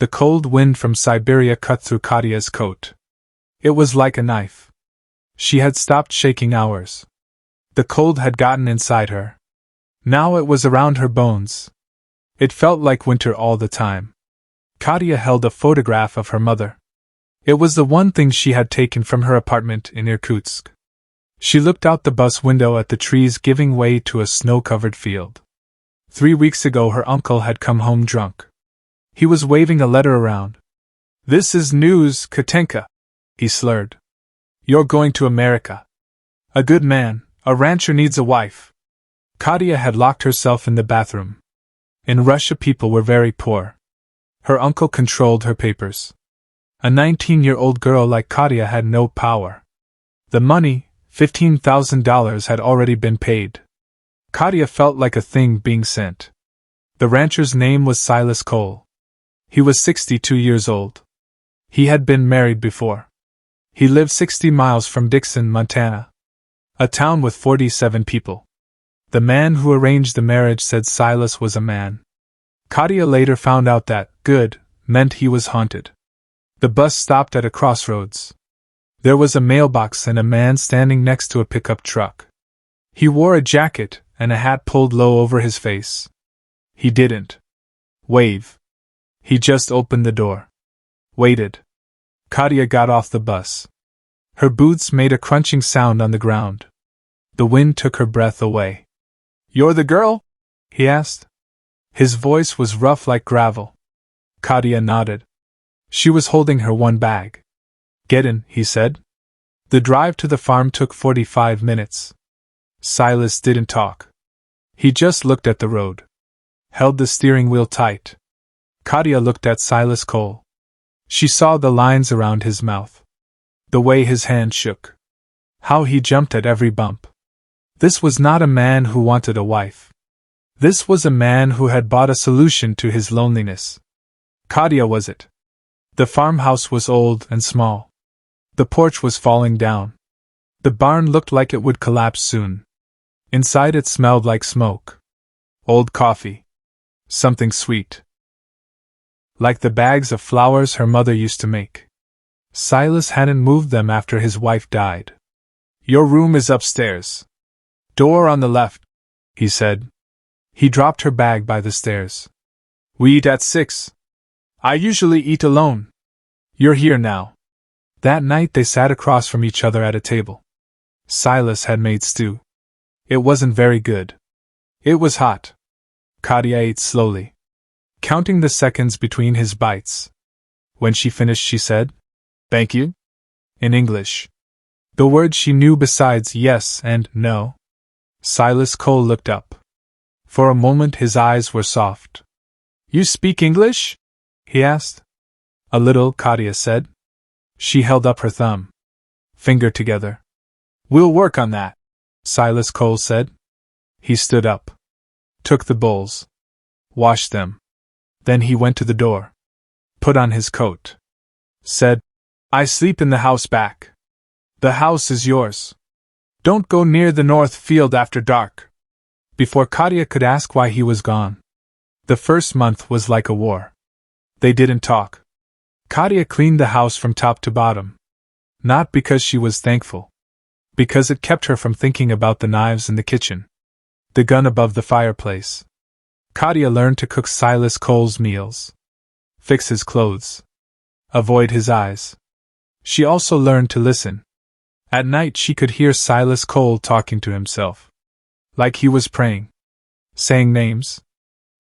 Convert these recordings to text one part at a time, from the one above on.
The cold wind from Siberia cut through Katia's coat. It was like a knife. She had stopped shaking hours. The cold had gotten inside her. Now it was around her bones. It felt like winter all the time. Katia held a photograph of her mother. It was the one thing she had taken from her apartment in Irkutsk. She looked out the bus window at the trees giving way to a snow-covered field. 3 weeks ago her uncle had come home drunk. He was waving a letter around. "This is news, Katenka," he slurred. "You're going to America. A good man, a rancher needs a wife." Katia had locked herself in the bathroom. In Russia people were very poor. Her uncle controlled her papers. A 19-year-old girl like Katia had no power. The money, $15,000, had already been paid. Katia felt like a thing being sent. The rancher's name was Silas Cole. He was 62 years old. He had been married before. He lived 60 miles from Dixon, Montana, a town with 47 people. The man who arranged the marriage said Silas was a man. Katia later found out that good meant he was haunted. The bus stopped at a crossroads. There was a mailbox and a man standing next to a pickup truck. He wore a jacket and a hat pulled low over his face. He didn't wave. He just opened the door. Waited. Katia got off the bus. Her boots made a crunching sound on the ground. The wind took her breath away. "You're the girl?" he asked. His voice was rough like gravel. Katia nodded. She was holding her one bag. "Get in," he said. The drive to the farm took 45 minutes. Silas didn't talk. He just looked at the road. Held the steering wheel tight. Katia looked at Silas Cole. She saw the lines around his mouth. The way his hand shook. How he jumped at every bump. This was not a man who wanted a wife. This was a man who had bought a solution to his loneliness. Katia was it. The farmhouse was old and small. The porch was falling down. The barn looked like it would collapse soon. Inside it smelled like smoke. Old coffee. Something sweet. Like the bags of flowers her mother used to make. Silas hadn't moved them after his wife died. "Your room is upstairs. Door on the left," he said. He dropped her bag by the stairs. "We eat at 6. I usually eat alone. You're here now." That night they sat across from each other at a table. Silas had made stew. It wasn't very good. It was hot. Katia ate slowly, counting the seconds between his bites. When she finished she said, "Thank you?" in English. The word she knew besides yes and no. Silas Cole looked up. For a moment his eyes were soft. "You speak English?" he asked. "A little," Katia said. She held up her thumb. Finger together. "We'll work on that," Silas Cole said. He stood up. Took the bowls. Washed them. Then he went to the door. Put on his coat. Said, "I sleep in the house back. The house is yours. Don't go near the north field after dark." Before Katia could ask why he was gone. The first month was like a war. They didn't talk. Katia cleaned the house from top to bottom. Not because she was thankful. Because it kept her from thinking about the knives in the kitchen. The gun above the fireplace. Katia learned to cook Silas Cole's meals. Fix his clothes. Avoid his eyes. She also learned to listen. At night she could hear Silas Cole talking to himself. Like he was praying. Saying names.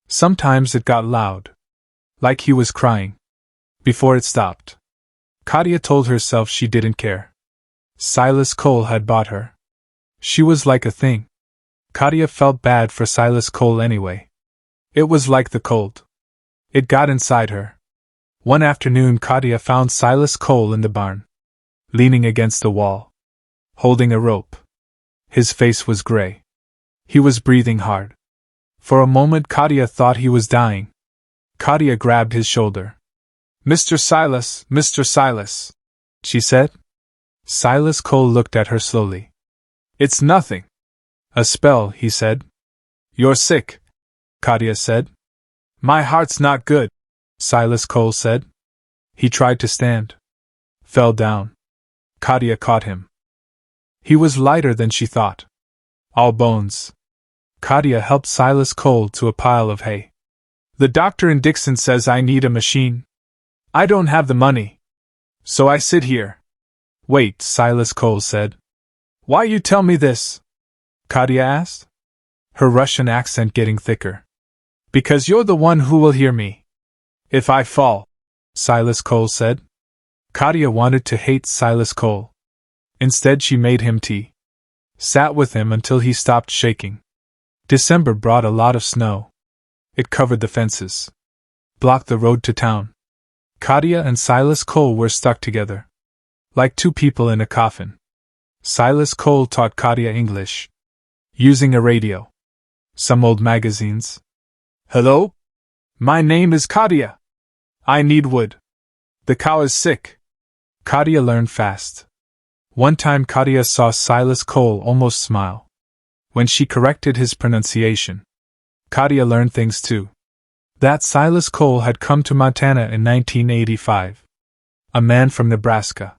Sometimes it got loud. Like he was crying. Before it stopped. Katia told herself she didn't care. Silas Cole had bought her. She was like a thing. Katia felt bad for Silas Cole anyway. It was like the cold. It got inside her. One afternoon Katia found Silas Cole in the barn. Leaning against the wall. Holding a rope. His face was gray. He was breathing hard. For a moment Katia thought he was dying. Katia grabbed his shoulder. "Mr. Silas, Mr. Silas," she said. Silas Cole looked at her slowly. "It's nothing." "A spell," he said. "You're sick," Katia said. "My heart's not good," Silas Cole said. He tried to stand. Fell down. Katia caught him. He was lighter than she thought. All bones. Katia helped Silas Cole to a pile of hay. The doctor in Dixon says I need a machine. I don't have the money. So I sit here. Wait, Silas Cole said. Why you tell me this? Katia asked, her Russian accent getting thicker. Because you're the one who will hear me. If I fall, Silas Cole said. Katia wanted to hate Silas Cole. Instead she made him tea. Sat with him until he stopped shaking. December brought a lot of snow. It covered the fences. Blocked the road to town. Katia and Silas Cole were stuck together. Like two people in a coffin. Silas Cole taught Katia English. Using a radio. Some old magazines. Hello? My name is Katia. I need wood. The cow is sick. Katia learned fast. One time Katia saw Silas Cole almost smile. When she corrected his pronunciation. Katia learned things too. That Silas Cole had come to Montana in 1985. A man from Nebraska.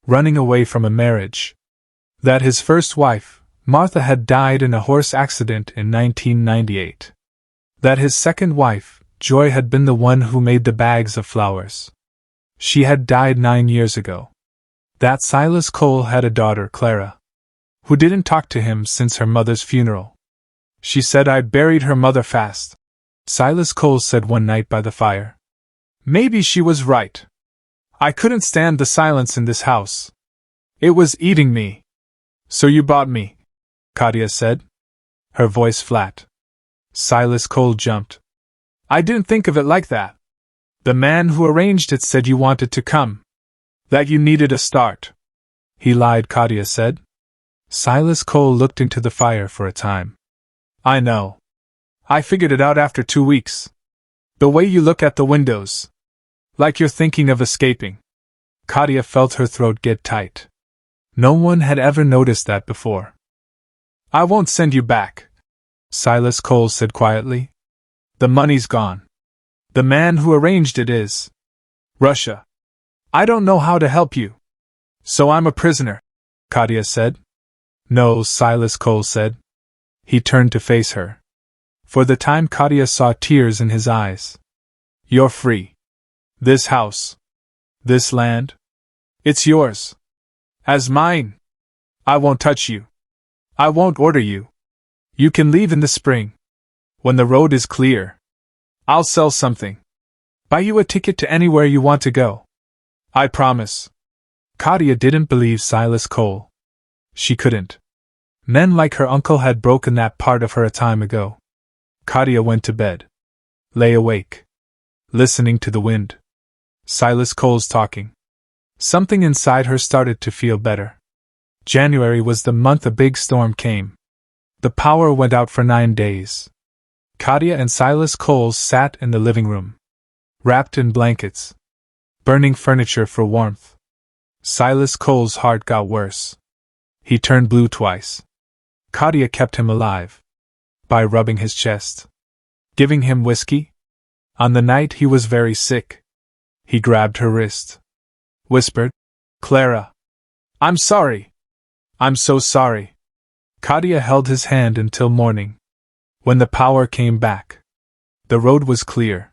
Running away from a marriage. That his first wife, Martha, had died in a horse accident in 1998. That his second wife, Joy, had been the one who made the bags of flowers. She had died 9 years ago. That Silas Cole had a daughter, Clara, who didn't talk to him since her mother's funeral. She said I buried her mother fast, Silas Cole said one night by the fire. Maybe she was right. I couldn't stand the silence in this house. It was eating me. So you bought me, Katia said, her voice flat. Silas Cole jumped. I didn't think of it like that. The man who arranged it said you wanted to come. That you needed a start. He lied, Katia said. Silas Cole looked into the fire for a time. I know. I figured it out after 2 weeks. The way you look at the windows. Like you're thinking of escaping. Katia felt her throat get tight. No one had ever noticed that before. I won't send you back, Silas Cole said quietly. The money's gone. The man who arranged it is Russia. I don't know how to help you. So I'm a prisoner, Katia said. No, Silas Cole said. He turned to face her. For the time Katia saw tears in his eyes. You're free. This house. This land. It's yours. As mine. I won't touch you. I won't order you. You can leave in the spring. When the road is clear. I'll sell something. Buy you a ticket to anywhere you want to go. I promise. Katia didn't believe Silas Cole. She couldn't. Men like her uncle had broken that part of her a time ago. Katia went to bed. Lay awake. Listening to the wind. Silas Cole's talking. Something inside her started to feel better. January was the month a big storm came. The power went out for 9 days. Katia and Silas Cole sat in the living room. Wrapped in blankets. Burning furniture for warmth. Silas Cole's heart got worse. He turned blue twice. Katia kept him alive. By rubbing his chest. Giving him whiskey. On the night he was very sick. He grabbed her wrist. Whispered, Clara. I'm sorry. I'm so sorry. Katia held his hand until morning. When the power came back. The road was clear.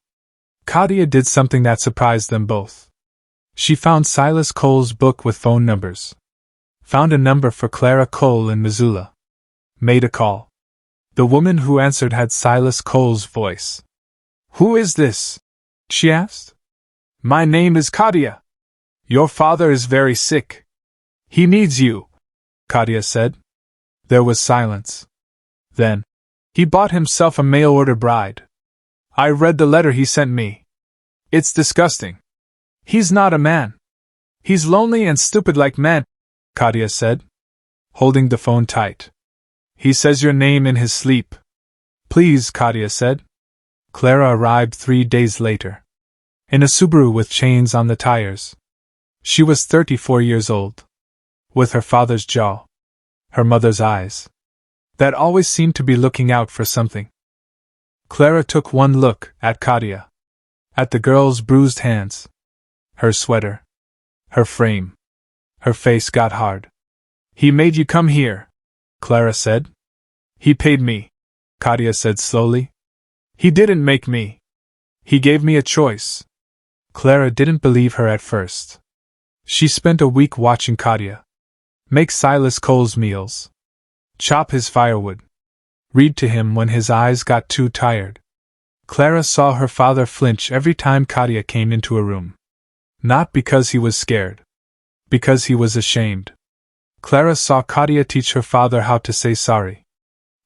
Katia did something that surprised them both. She found Silas Cole's book with phone numbers. Found a number for Clara Cole in Missoula. Made a call. The woman who answered had Silas Cole's voice. Who is this? She asked. My name is Katia. Your father is very sick. He needs you, Katia said. There was silence. Then, he bought himself a mail-order bride. I read the letter he sent me. It's disgusting. He's not a man. He's lonely and stupid like men, Katia said, holding the phone tight. He says your name in his sleep. Please, Katia said. Clara arrived 3 days later. In a Subaru with chains on the tires. She was 34 years old. With her father's jaw. Her mother's eyes. That always seemed to be looking out for something. Clara took one look at Katia. At the girl's bruised hands. Her sweater. Her frame. Her face got hard. He made you come here, Clara said. He paid me, Katia said slowly. He didn't make me. He gave me a choice. Clara didn't believe her at first. She spent a week watching Katia make Silas Cole's meals, chop his firewood, read to him when his eyes got too tired. Clara saw her father flinch every time Katia came into a room. Not because he was scared. Because he was ashamed. Clara saw Katia teach her father how to say sorry.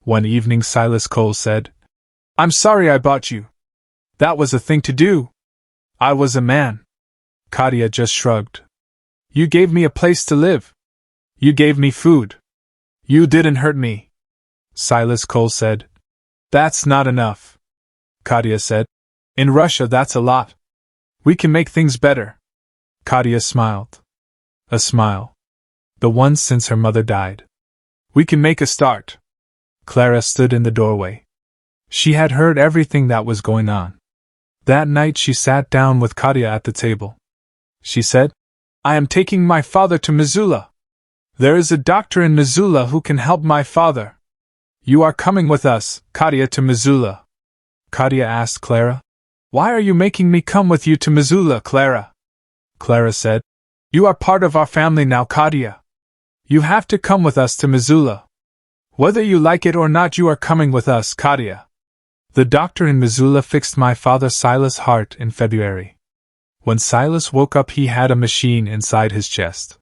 One evening Silas Cole said, "I'm sorry I bought you. That was a thing to do. I was a man." Katia just shrugged. "You gave me a place to live. You gave me food. You didn't hurt me." Silas Cole said, "That's not enough." Katia said, "In Russia that's a lot. We can make things better." Katia smiled. A smile. The one since her mother died. "We can make a start." Clara stood in the doorway. She had heard everything that was going on. That night she sat down with Katia at the table. She said, "I am taking my father to Missoula. There is a doctor in Missoula who can help my father. You are coming with us, Katia, to Missoula." Katia asked Clara, "Why are you making me come with you to Missoula, Clara?" Clara said, "You are part of our family now, Katia. You have to come with us to Missoula. Whether you like it or not, you are coming with us, Katia." The doctor in Missoula fixed my father Silas' heart in February. When Silas woke up, he had a machine inside his chest.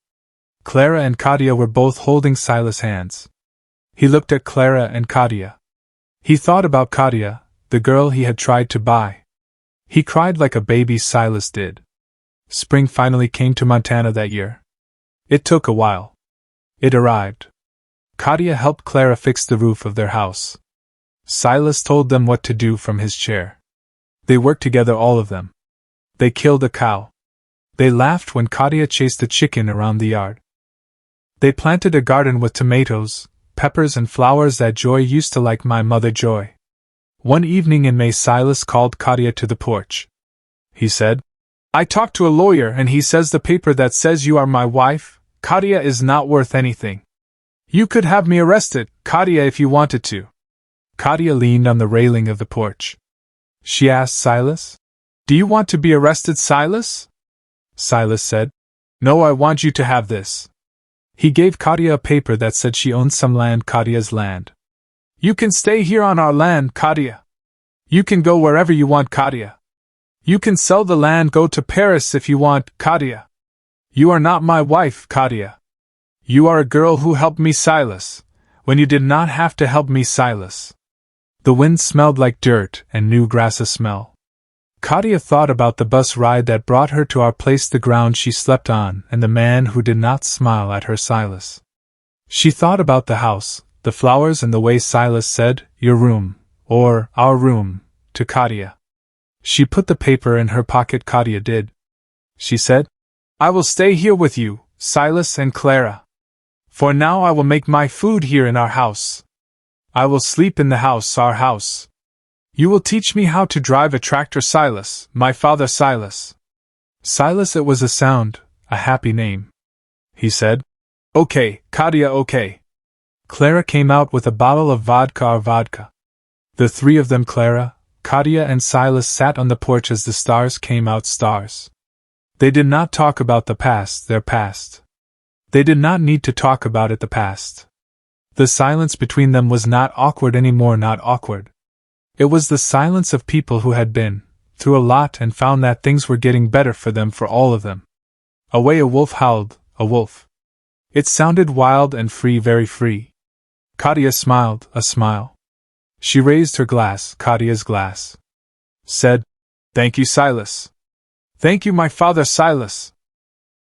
Clara and Katia were both holding Silas' hands. He looked at Clara and Katia. He thought about Katia, the girl he had tried to buy. He cried like a baby, Silas did. Spring finally came to Montana that year. It took a while. It arrived. Katia helped Clara fix the roof of their house. Silas told them what to do from his chair. They worked together, all of them. They killed a cow. They laughed when Katia chased a chicken around the yard. They planted a garden with tomatoes, peppers and flowers that Joy used to like, my mother Joy. One evening in May, Silas called Katia to the porch. He said, "I talked to a lawyer and he says the paper that says you are my wife, Katia, is not worth anything. You could have me arrested, Katia, if you wanted to." Katia leaned on the railing of the porch. She asked Silas, "Do you want to be arrested, Silas?" Silas said, "No, I want you to have this." He gave Katia a paper that said she owned some land, Katia's land. "You can stay here on our land, Katia. You can go wherever you want, Katia. You can sell the land, go to Paris if you want, Katia. You are not my wife, Katia. You are a girl who helped me, Silas, when you did not have to help me, Silas." The wind smelled like dirt and new grass smell. Katia thought about the bus ride that brought her to our place, the ground she slept on, and the man who did not smile at her, Silas. She thought about the house, the flowers, and the way Silas said, "Your room," or "our room," to Katia. She put the paper in her pocket, Katia did. She said, "I will stay here with you, Silas and Clara. For now I will make my food here in our house. I will sleep in the house, our house. You will teach me how to drive a tractor, Silas, my father Silas." Silas, it was a sound, a happy name. He said, "Okay, Katia, okay." Clara came out with a bottle of vodka. The three of them, Clara, Katia and Silas, sat on the porch as the stars came out, stars. They did not talk about the past, their past. They did not need to talk about it, the past. The silence between them was not awkward anymore, not awkward. It was the silence of people who had been through a lot and found that things were getting better for them, for all of them. Away a wolf howled, a wolf. It sounded wild and free, very free. Katia smiled, a smile. She raised her glass, Katia's glass. Said, "Thank you, Silas. Thank you, my father Silas."